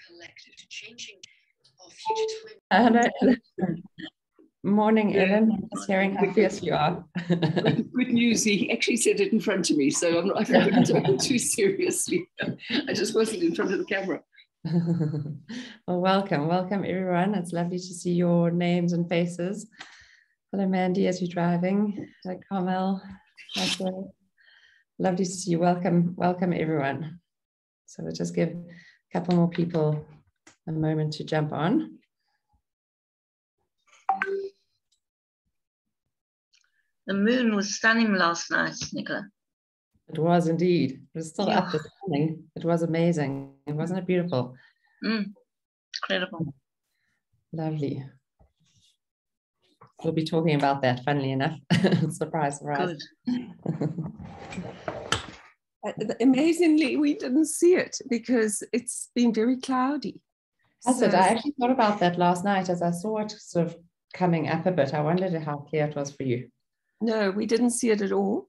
collective to changing our future time. Morning, Ellen. Just hearing how fierce you are. Good news. He actually said it in front of me, so I wouldn't take it too seriously. I just wasn't in front of the camera. Well, welcome everyone. It's lovely to see your names and faces. Hello, Mandy, as you're driving. Hello, Carmel. Hello. Lovely to see you. Welcome everyone. So we'll just give a couple more people a moment to jump on. The moon was stunning last night, Nicola. It was indeed. It was still up this morning. It was amazing. Wasn't it beautiful? Incredible. Lovely. We'll be talking about that, funnily enough. Surprise. Good. Amazingly, we didn't see it because it's been very cloudy. I actually thought about that last night as I saw it sort of coming up a bit. I wondered how clear it was for you. No, we didn't see it at all.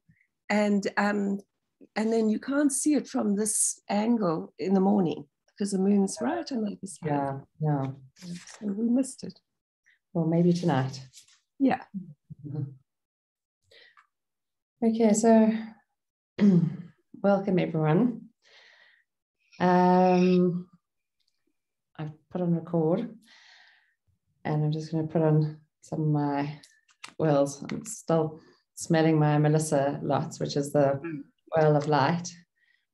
And then you can't see it from this angle in the morning because the moon's right on the other side. Yeah. So we missed it. Well, maybe tonight. Yeah. Okay, so welcome everyone. I've put on record and I'm just going to put on some of my oils. I'm still smelling my Melissa lots, which is the oil of light,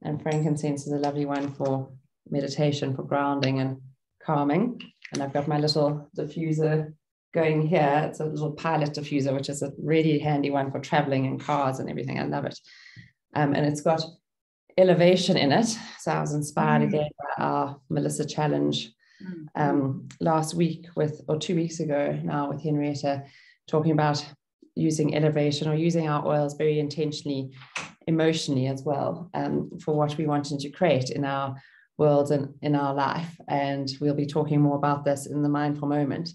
and frankincense is a lovely one for meditation, for grounding and calming. And I've got my little diffuser going here. It's a little pilot diffuser, which is a really handy one for traveling in cars and everything. I love it. And it's got elevation in it. So I was inspired again by our Melissa challenge last week or 2 weeks ago now with Henrietta, talking about using elevation or using our oils very intentionally, emotionally as well, for what we wanted to create in our world and in our life. And we'll be talking more about this in the mindful moment.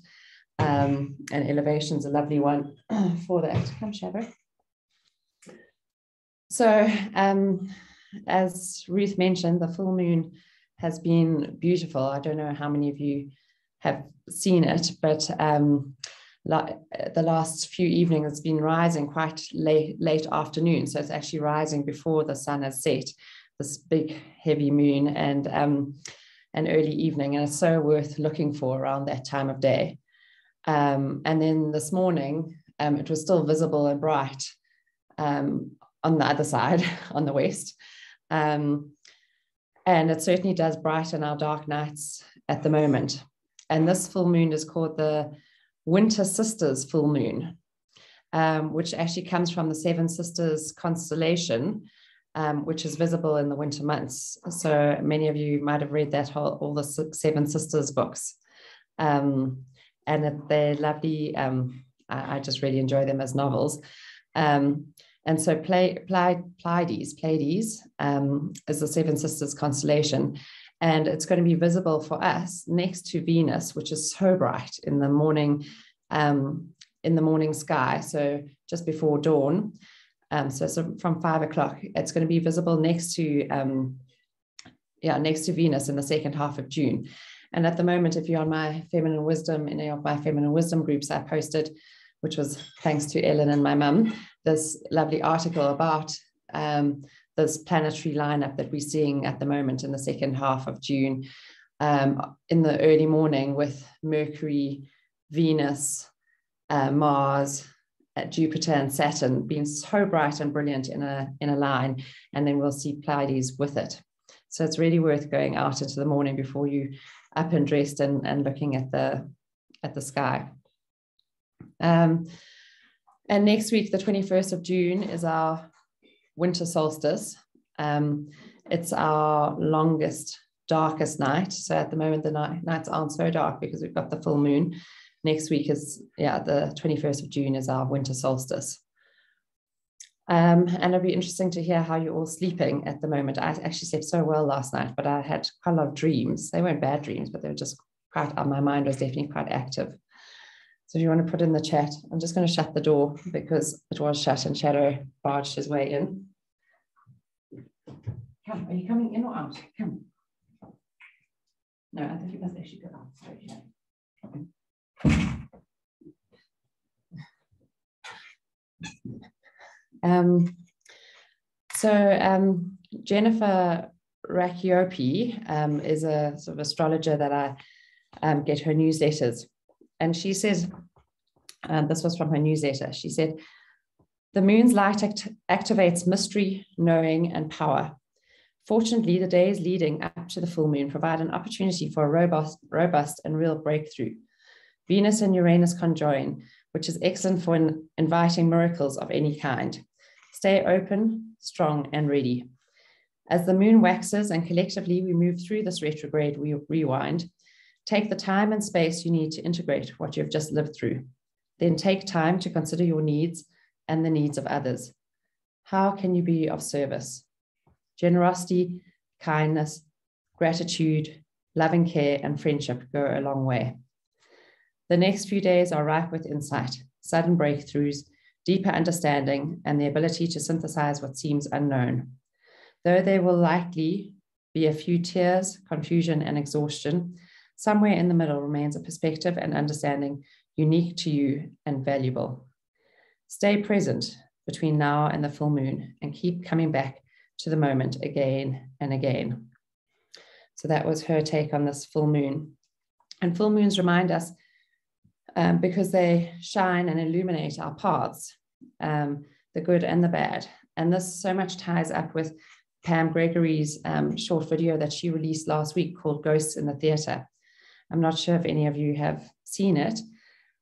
And elevation is a lovely one for that. Come, Shabba. So as Ruth mentioned, the full moon has been beautiful. I don't know how many of you have seen it, but the last few evenings it's been rising quite late afternoon. So it's actually rising before the sun has set, this big heavy moon, and an early evening. And it's so worth looking for around that time of day. And then this morning, it was still visible and bright on the other side, on the west. And it certainly does brighten our dark nights at the moment. And this full moon is called the Winter Sisters full moon, which actually comes from the Seven Sisters constellation, which is visible in the winter months. So many of you might have read that all the Seven Sisters books. And they're lovely. I just really enjoy them as novels. And so Pleiades is the Seven Sisters constellation. And it's going to be visible for us next to Venus, which is so bright in the morning sky. So just before dawn. So from 5 o'clock, it's going to be visible next to Venus in the second half of June. And at the moment, if you're on my Feminine Wisdom, any of my Feminine Wisdom groups, I posted, which was thanks to Ellen and my mum, this lovely article about this planetary lineup that we're seeing at the moment in the second half of June, in the early morning with Mercury, Venus, Mars, Jupiter and Saturn being so bright and brilliant in a line, and then we'll see Pleiades with it. So it's really worth going out into the morning before you up and dressed and looking at the sky. And next week, the 21st of June, is our winter solstice. It's our longest, darkest night. So at the moment, the nights aren't so dark because we've got the full moon. Next week is, the 21st of June is our winter solstice. And it'll be interesting to hear how you're all sleeping at the moment. I actually slept so well last night, but I had quite a lot of dreams. They weren't bad dreams, but they were just quite, my mind was definitely quite active. So if you want to put in the chat, I'm just going to shut the door because it was shut and Shadow barged his way in. Come, are you coming in or out? Come. No, I think it must actually go out. Sorry. Jennifer Rakiopi is a sort of astrologer that I get her newsletters. And she says, this was from her newsletter, she said, the moon's light activates mystery, knowing, and power. Fortunately, the days leading up to the full moon provide an opportunity for a robust and real breakthrough. Venus and Uranus conjoin, which is excellent for inviting miracles of any kind. Stay open, strong, and ready. As the moon waxes and collectively we move through this retrograde rewind, take the time and space you need to integrate what you've just lived through. Then take time to consider your needs and the needs of others. How can you be of service? Generosity, kindness, gratitude, loving care, and friendship go a long way. The next few days are ripe with insight, sudden breakthroughs, deeper understanding, and the ability to synthesize what seems unknown. Though there will likely be a few tears, confusion, and exhaustion, somewhere in the middle remains a perspective and understanding unique to you and valuable. Stay present between now and the full moon and keep coming back to the moment again and again. So that was her take on this full moon. And full moons remind us, because they shine and illuminate our paths, the good and the bad. And this so much ties up with Pam Gregory's short video that she released last week called Ghosts in the Theatre. I'm not sure if any of you have seen it.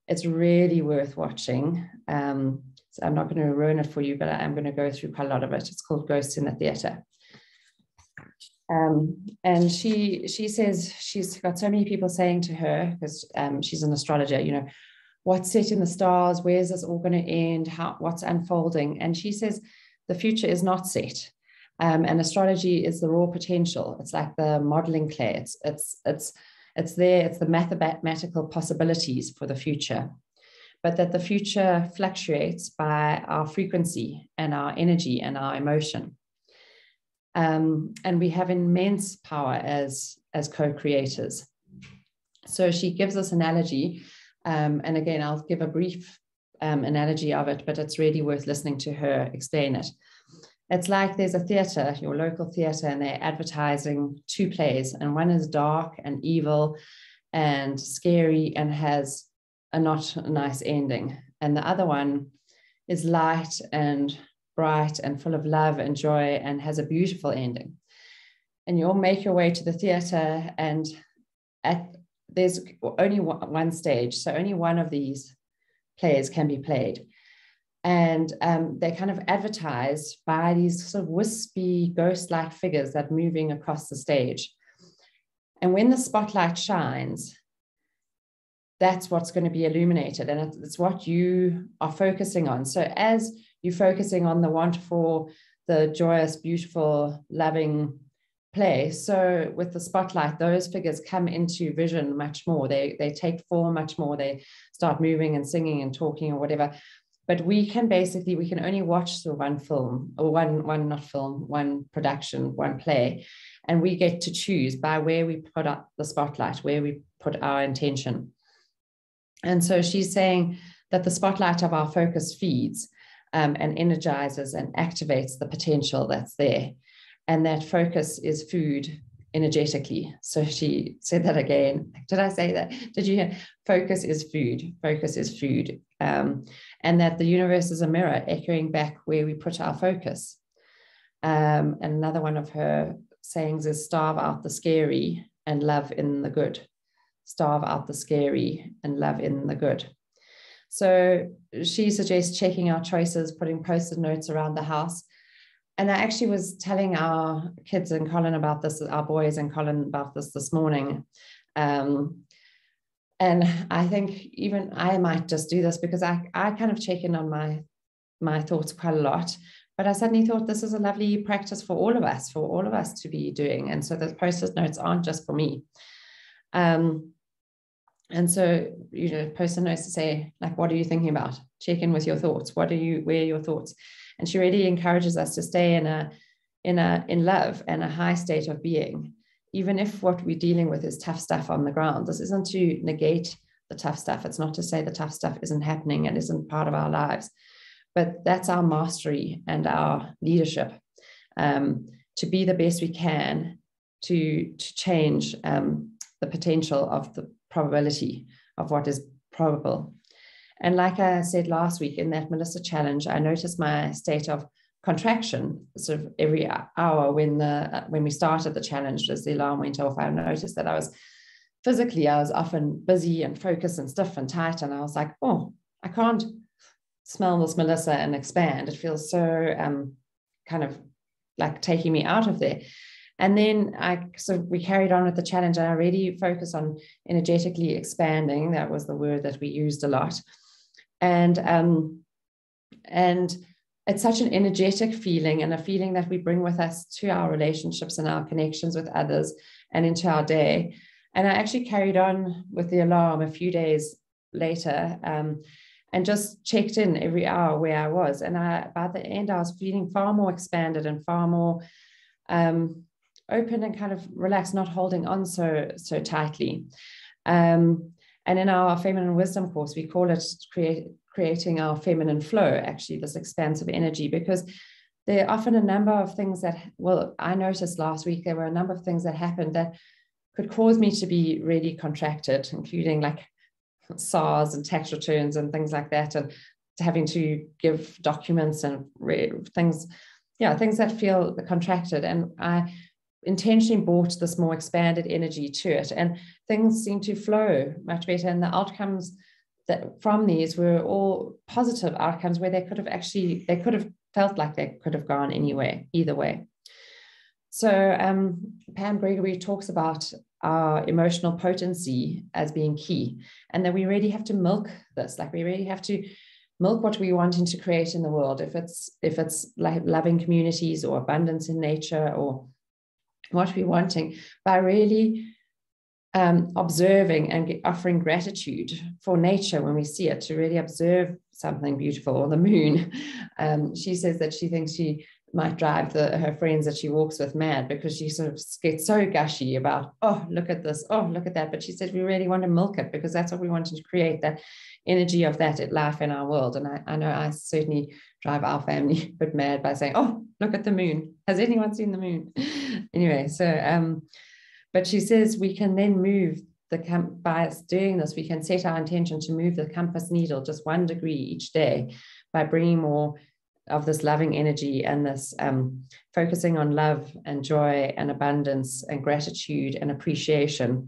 It's really worth watching. So I'm not going to ruin it for you, but I'm going to go through quite a lot of it. It's called Ghosts in the Theatre. And she says she's got so many people saying to her, because she's an astrologer, you know, what's set in the stars? Where's this all going to end? What's unfolding? And she says the future is not set. And astrology is the raw potential. It's like the modeling clay. It's there. It's the mathematical possibilities for the future. But that the future fluctuates by our frequency and our energy and our emotion. And we have immense power as co-creators. So she gives this analogy, and again, I'll give a brief analogy of it, but it's really worth listening to her explain it. It's like there's a theatre, your local theatre, and they're advertising two plays, and one is dark and evil and scary and has a not nice ending. And the other one is light and bright and full of love and joy and has a beautiful ending. And you all make your way to the theatre, and there's only one stage, so only one of these plays can be played. And they kind of advertised by these sort of wispy, ghost-like figures that are moving across the stage. And when the spotlight shines, that's what's going to be illuminated, and it's what you are focusing on. So as you're focusing on the wonderful, the joyous, beautiful, loving play, so with the spotlight, those figures come into vision much more. They take form much more. They start moving and singing and talking or whatever. But we can only watch through one film, or one production, one play, and we get to choose by where we put up the spotlight, where we put our intention. And so she's saying that the spotlight of our focus feeds and energizes and activates the potential that's there. And that focus is food energetically. So she said that again. Did I say that? Did you hear? Focus is food. Focus is food. And that the universe is a mirror echoing back where we put our focus. And another one of her sayings is starve out the scary and love in the good. Starve out the scary and love in the good. So she suggests checking our choices, putting post-it notes around the house. And I actually was telling our kids and Colin about this, our boys and Colin about this morning. And I think even I might just do this because I kind of check in on my thoughts quite a lot. But I suddenly thought this is a lovely practice for all of us to be doing. And so the post-it notes aren't just for me. And so, you know, post-it notes to say, like, what are you thinking about? Check in with your thoughts. Where are your thoughts? And she really encourages us to stay in love and a high state of being, even if what we're dealing with is tough stuff on the ground, this isn't to negate the tough stuff. It's not to say the tough stuff isn't happening and isn't part of our lives, but that's our mastery and our leadership, to be the best we can to change the potential of the probability of what is probable. And like I said last week in that Melissa challenge, I noticed my state of contraction sort of every hour when we started the challenge, as the alarm went off. I noticed that I was often busy and focused and stiff and tight, and I was like, oh, I can't smell this Melissa and expand. It feels so kind of like taking me out of there. And then we carried on with the challenge, and I really focused on energetically expanding. That was the word that we used a lot. And it's such an energetic feeling, and a feeling that we bring with us to our relationships and our connections with others and into our day. And I actually carried on with the alarm a few days later, and just checked in every hour where I was. And by the end, I was feeling far more expanded and far more open and kind of relaxed, not holding on so tightly. And in our Feminine Wisdom course, we call it creating our feminine flow, actually, this expansive energy, because there are often a number of things that, well, I noticed last week, there were a number of things that happened that could cause me to be really contracted, including like SARS and tax returns and things like that, and having to give documents and things that feel contracted. And I intentionally brought this more expanded energy to it, and things seem to flow much better. And the outcomes that from these were all positive outcomes, where they could have felt like they could have gone either way. So Pam Gregory talks about our emotional potency as being key, and that we really have to milk this. Like, we really have to milk what we wanting to create in the world. If it's like loving communities or abundance in nature or what we're wanting, by really observing and offering gratitude for nature when we see it, to really observe something beautiful, or the moon. She says that she thinks she might drive her friends that she walks with mad, because she sort of gets so gushy about, oh, look at this, oh, look at that. But she said we really want to milk it, because that's what we wanted to create, that energy of that life in our world. And I know I certainly drive our family a bit mad by saying, oh, look at the moon. Has anyone seen the moon? Anyway, so but she says we can then move by doing this, we can set our intention to move the compass needle just 1 degree each day by bringing more of this loving energy and this focusing on love and joy and abundance and gratitude and appreciation.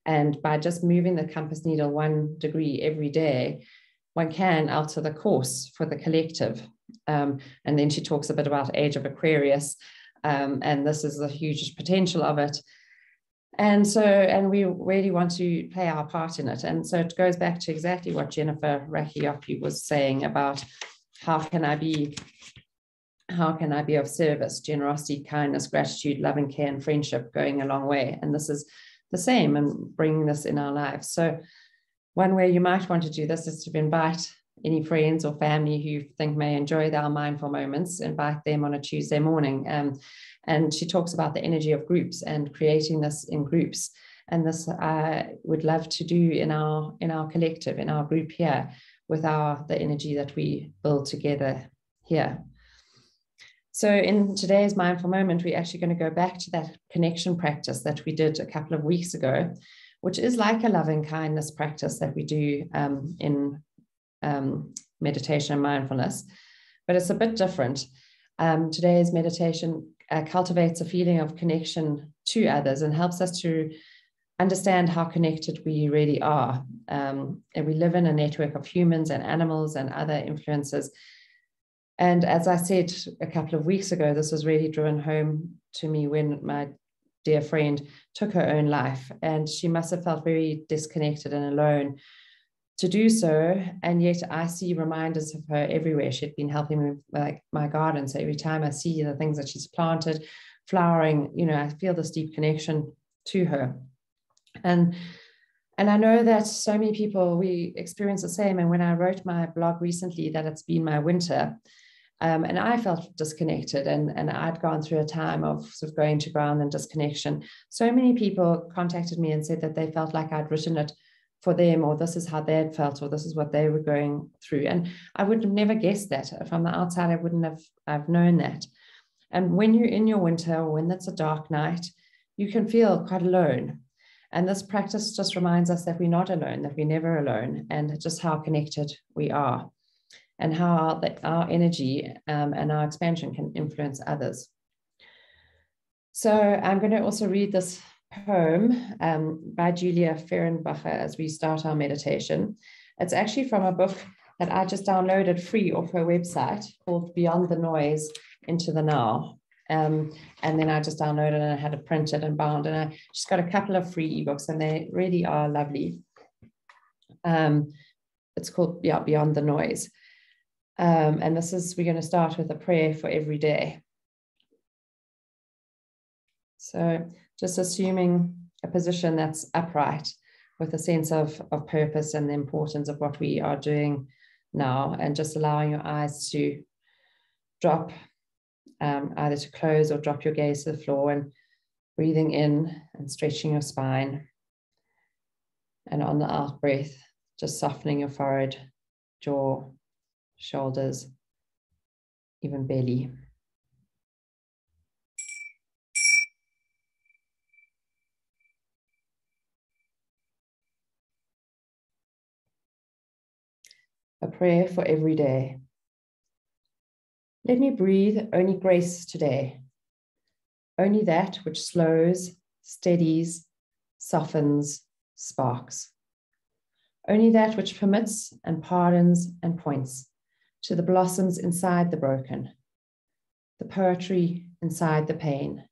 And by just moving the compass needle 1 degree every day, one can alter the course for the collective. And then she talks a bit about Age of Aquarius, and this is the huge potential of it. And we really want to play our part in it. And so it goes back to exactly what Jennifer Rakiopi was saying about how can I be of service, generosity, kindness, gratitude, loving care, and friendship going a long way. And this is the same, and bringing this in our lives. So one way you might want to do this is to invite any friends or family who you think may enjoy our mindful moments, invite them on a Tuesday morning. And she talks about the energy of groups and creating this in groups. And this I would love to do in our collective, in our group here, with the energy that we build together here. So in today's mindful moment, we're actually going to go back to that connection practice that we did a couple of weeks ago, which is like a loving kindness practice that we do in meditation and mindfulness, but it's a bit different. Today's meditation cultivates a feeling of connection to others and helps us to understand how connected we really are. And we live in a network of humans and animals and other influences. And as I said a couple of weeks ago, this was really driven home to me when my dear friend took her own life, and she must have felt very disconnected and alone to do so. And yet I see reminders of her everywhere. She'd been helping me with my garden. So every time I see the things that she's planted, flowering, I feel this deep connection to her. And I know that so many people, we experience the same. And when I wrote my blog recently that it's been my winter, And I felt disconnected, and I'd gone through a time of sort of going to ground and disconnection. So many people contacted me and said that they felt like I'd written it for them, or this is how they had felt, or this is what they were going through. And I would have never guessed that. From the outside, I wouldn't have known that. And when you're in your winter, or when it's a dark night, you can feel quite alone. And this practice just reminds us that we're not alone, that we're never alone, and just how connected we are, and how our energy and our expansion can influence others. So I'm going to also read this poem by Julia Fehrenbacher as we start our meditation. It's actually from a book that I just downloaded free off her website called Beyond the Noise into the Now. And then I just downloaded it and I had it printed and bound, and I just got a couple of free ebooks, and they really are lovely. It's called Beyond the Noise. And we're going to start with a prayer for every day. So just assuming a position that's upright with a sense of purpose and the importance of what we are doing now, and just allowing your eyes to drop, either to close or drop your gaze to the floor, and breathing in and stretching your spine. And on the out breath, just softening your forehead, jaw, shoulders, even belly. A prayer for every day. Let me breathe only grace today, only that which slows, steadies, softens, sparks. Only that which permits and pardons and points to the blossoms inside the broken, the poetry inside the pain,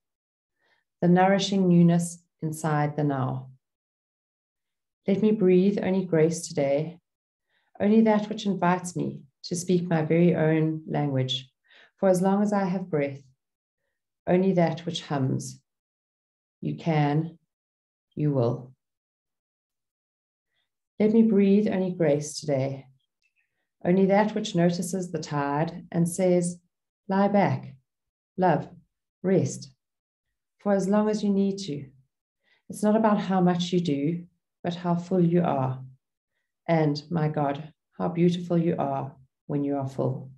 the nourishing newness inside the now. Let me breathe only grace today, only that which invites me to speak my very own language, for as long as I have breath, only that which hums. You can, you will. Let me breathe only grace today, only that which notices the tide and says, lie back, love, rest, for as long as you need to. It's not about how much you do, but how full you are. And my God, how beautiful you are when you are full.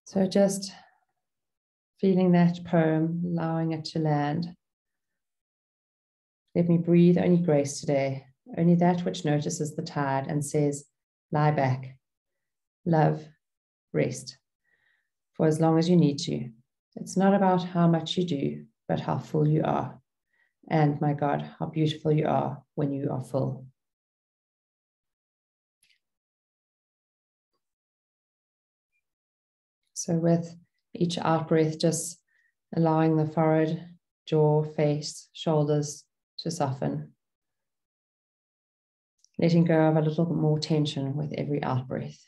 So just feeling that poem, allowing it to land. Let me breathe only grace today, only that which notices the tide and says, lie back, love, rest, for as long as you need to. It's not about how much you do, but how full you are. And my God, how beautiful you are when you are full. So with each out breath, just allowing the forehead, jaw, face, shoulders to soften. Letting go of a little bit more tension with every out breath.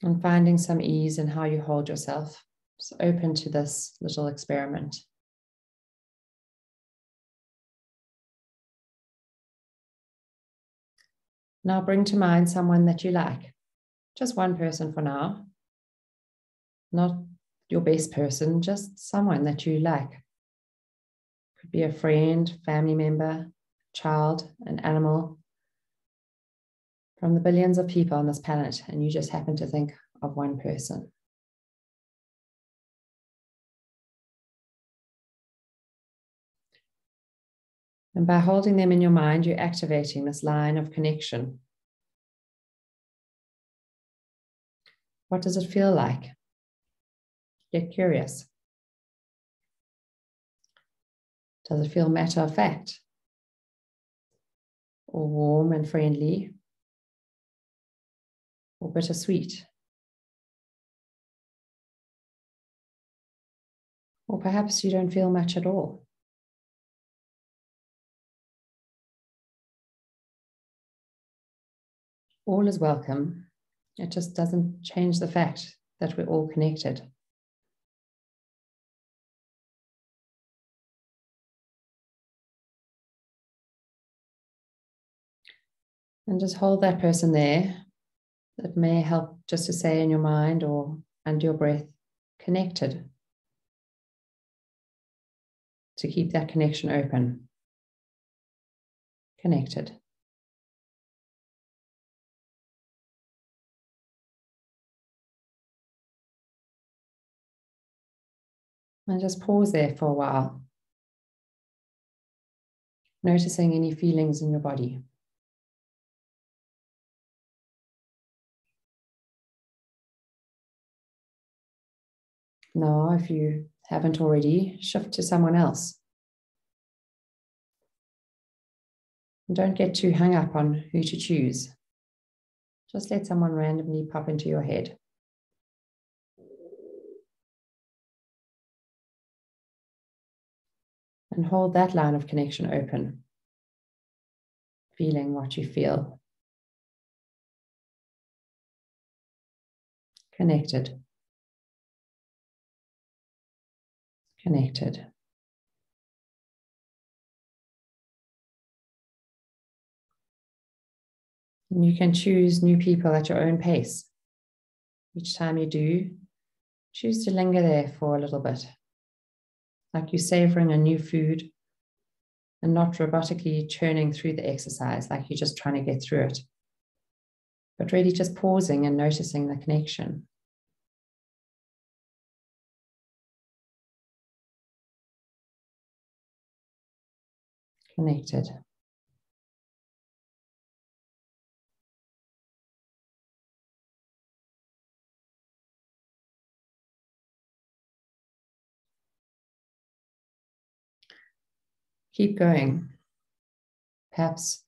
And finding some ease in how you hold yourself. Just open to this little experiment. Now bring to mind someone that you like. Just one person for now. Not your best person, just someone that you like. Could be a friend, family member, child, an animal. From the billions of people on this planet, and you just happen to think of one person. And by holding them in your mind, you're activating this line of connection. What does it feel like? Get curious. Does it feel matter of fact? Or warm and friendly? Or bittersweet? Or perhaps you don't feel much at all. All is welcome. It just doesn't change the fact that we're all connected. And just hold that person there. That may help just to say in your mind or under your breath, connected. To keep that connection open. Connected. And just pause there for a while. Noticing any feelings in your body. Now, if you haven't already, shift to someone else. And don't get too hung up on who to choose. Just let someone randomly pop into your head. And hold that line of connection open, feeling what you feel. Connected. Connected. And you can choose new people at your own pace. Each time you do, choose to linger there for a little bit, like you're savoring a new food and not robotically churning through the exercise like you're just trying to get through it, but really just pausing and noticing the connection. Connected. Keep going. Perhaps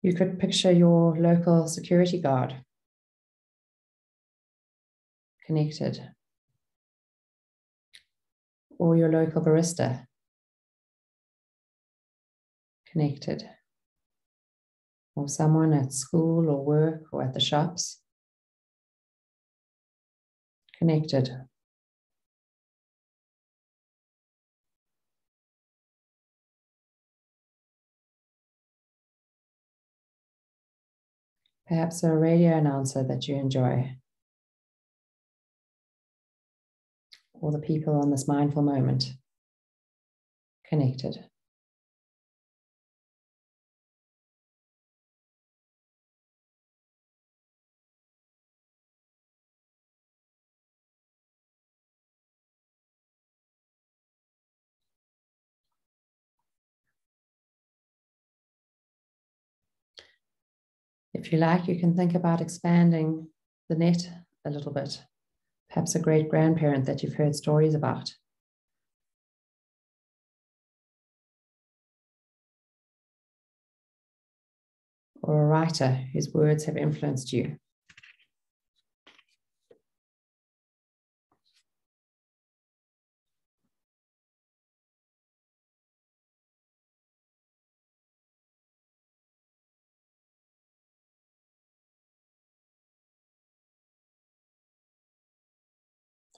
you could picture your local security guard. Connected. Or your local barista. Connected. Or someone at school or work or at the shops. Connected. Perhaps a radio announcer that you enjoy. Or the people on this mindful moment. Connected. If you like, you can think about expanding the net a little bit. Perhaps a great grandparent that you've heard stories about. Or a writer whose words have influenced you.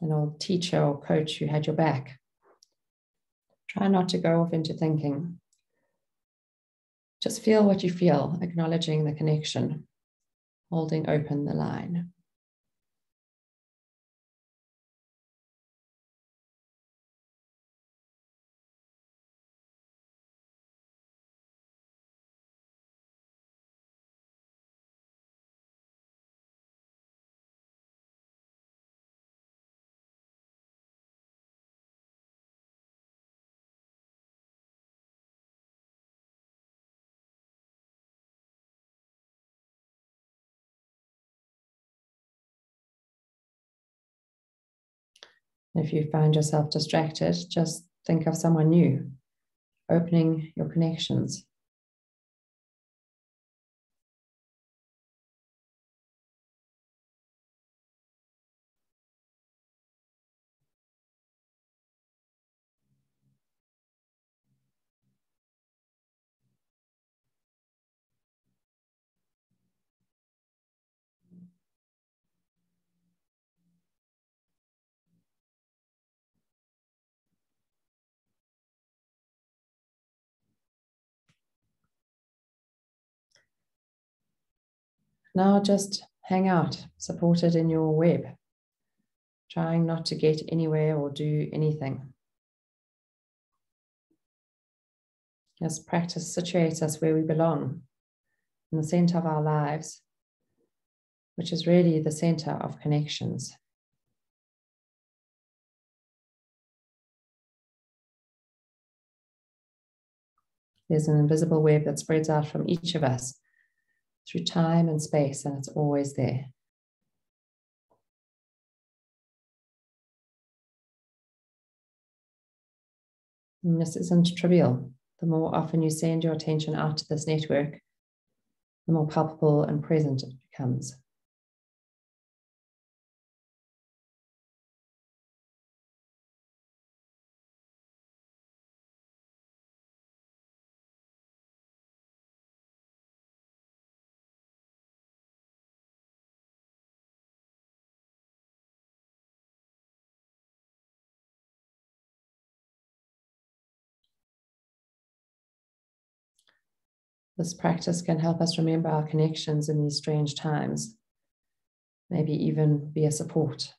An old teacher or coach who had your back. Try not to go off into thinking. Just feel what you feel, acknowledging the connection, holding open the line. If you find yourself distracted, just think of someone new, opening your connections. Now just hang out, supported in your web, trying not to get anywhere or do anything. As practice situates us where we belong, in the center of our lives, which is really the center of connections. There's an invisible web that spreads out from each of us through time and space, and it's always there. And this isn't trivial. The more often you send your attention out to this network, the more palpable and present it becomes. This practice can help us remember our connections in these strange times, maybe even be a support.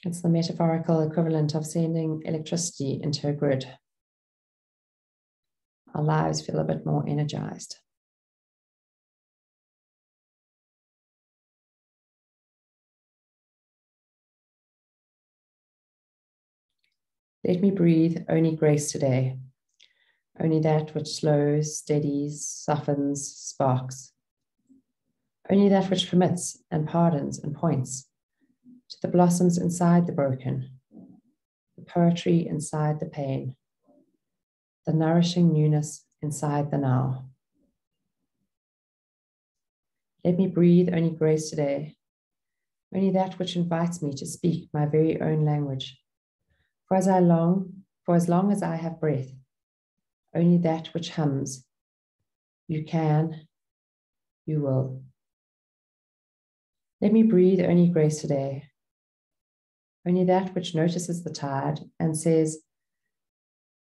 It's the metaphorical equivalent of sending electricity into a grid. Our lives feel a bit more energized. Let me breathe only grace today, only that which slows, steadies, softens, sparks, only that which permits and pardons and points to the blossoms inside the broken, the poetry inside the pain, the nourishing newness inside the now. Let me breathe only grace today, only that which invites me to speak my very own language. For as long as I have breath, only that which hums, you can, you will. Let me breathe only grace today, only that which notices the tide and says,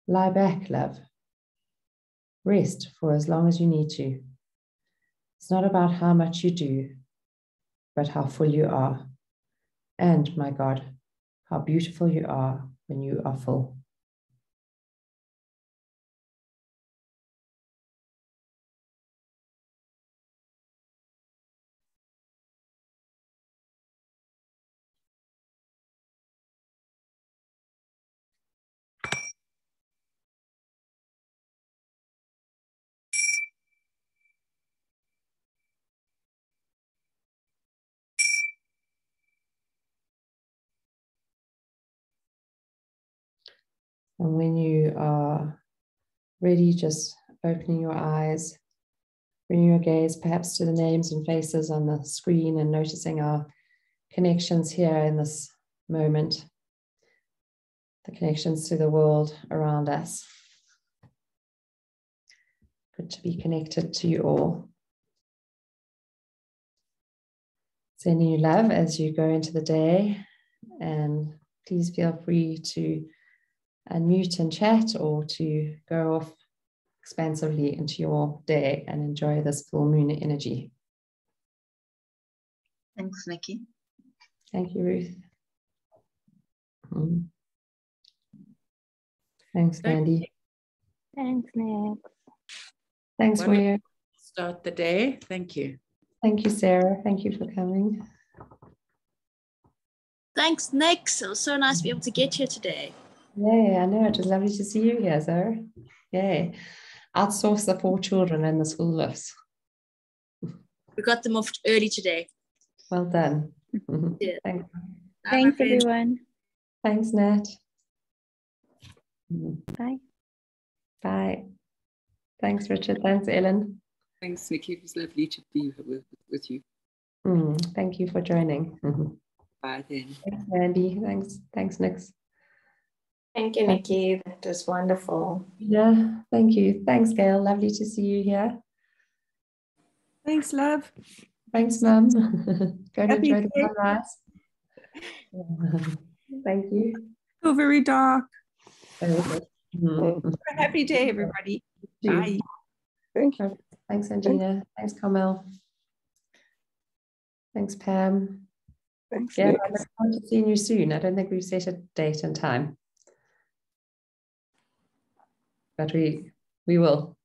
lie back, love. Rest for as long as you need to. It's not about how much you do, but how full you are. And, my God, how beautiful you are when you are full. And when you are ready, just opening your eyes, bringing your gaze perhaps to the names and faces on the screen and noticing our connections here in this moment, the connections to the world around us. Good to be connected to you all. Sending you love as you go into the day, and please feel free to unmute and chat or to go off expansively into your day and enjoy this full moon energy. Thanks, Nikki. Thank you, Ruth. Thanks, Mandy. Thanks, Nick. Thanks, Weir. Start the day. Thank you. Thank you, Sarah. Thank you for coming. Thanks, Nick. So nice to be able to get here today. Yeah, I know. It was lovely to see you here, Sarah. Yeah. Outsource the 4 children and the school lifts. We got them off early today. Well done. Yeah. Thanks. Thanks, everyone. Thanks, Nat. Bye. Bye. Thanks, Richard. Thanks, Ellen. Thanks, Nikki. It was lovely to be with you. Thank you for joining. Bye then. Thanks, Mandy. Thanks, Nix. Thank you, Nikki. That was wonderful. Yeah, thank you. Thanks, Gail. Lovely to see you here. Thanks, love. Thanks, Mum. Go and Happy enjoy the day. sunrise. Thank you. So very dark. Very good. Have a happy day, everybody. You too. Bye. Thank you. Thanks, Angina. Thanks, Carmel. Thanks, Pam. Thanks, Yeah, Nick. I look forward to seeing you soon. I don't think we've set a date and time, but we will.